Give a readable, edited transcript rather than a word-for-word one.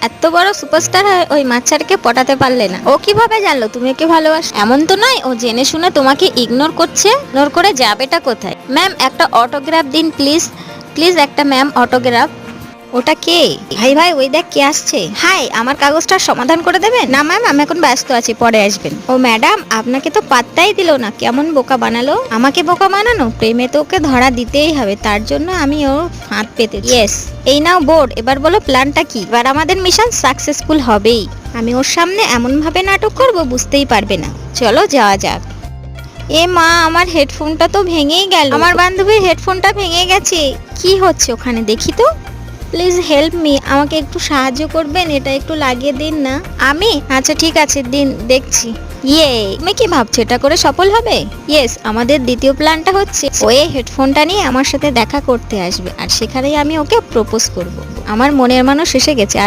এত বড় সুপারস্টার হয় ওই বাচ্চাটাকে পটাতে পারলে না। ও কিভাবে জানলো তুমি ওকে ভালোবাসো? এমন তো নয় ও জেনে শুনে তোমাকে ইগনোর করছে। ইগনোর করে যাবেটা কোথায়? ম্যাম একটা অটোগ্রাফ দিন প্লিজ। প্লিজ একটা ম্যাম অটোগ্রাফ। ওটা কে? ভাই ভাই ওই দেখ কে আসছে। হাই, আমার কাগজটার সমাধান করে দেবেন? না ম্যাম, আমি এখন ব্যস্ত আছি, পরে আসবেন। ও ম্যাডাম, আপনাকে তো পাত্তাই দিল না, কেমন বোকা বানালো। আমাকে বোকা বানানো? প্রেমে তো ওকে ধরা দিতেই হবে, তার জন্য আমি ওর ফাঁদ পেতে। ইয়েস, এই নাও বোর্ড, এবার বলো প্ল্যানটা কি? এবার আমাদের মিশন সাকসেসফুল হবেই। আমি ওর সামনে এমন ভাবে নাটক করব বুঝতেই পারবে না। চলো যাওয়া যাক। এ মা, আমার হেডফোনটা তো ভেঙেই গেল। আমার বান্ধবীর হেডফোনটা ভেঙে গেছে। কি হচ্ছে ওখানে দেখি তো। প্লিজ হেল্প মি, আমাকে একটু সাহায্য করবেন, এটা একটু লাগিয়ে দিন না। আমি? আচ্ছা ঠিক আছে, দিন, দেখছি। ইয়ে, তুমি কি ভাবছো এটা করে সফল হবে? ইয়েস, আমাদের দ্বিতীয় প্ল্যানটা হচ্ছে ও এই হেডফোনটা নিয়ে আমার সাথে দেখা করতে আসবে আর সেখানেই আমি ওকে প্রপোজ করব। আমার মনের মানুষ এসে গেছে।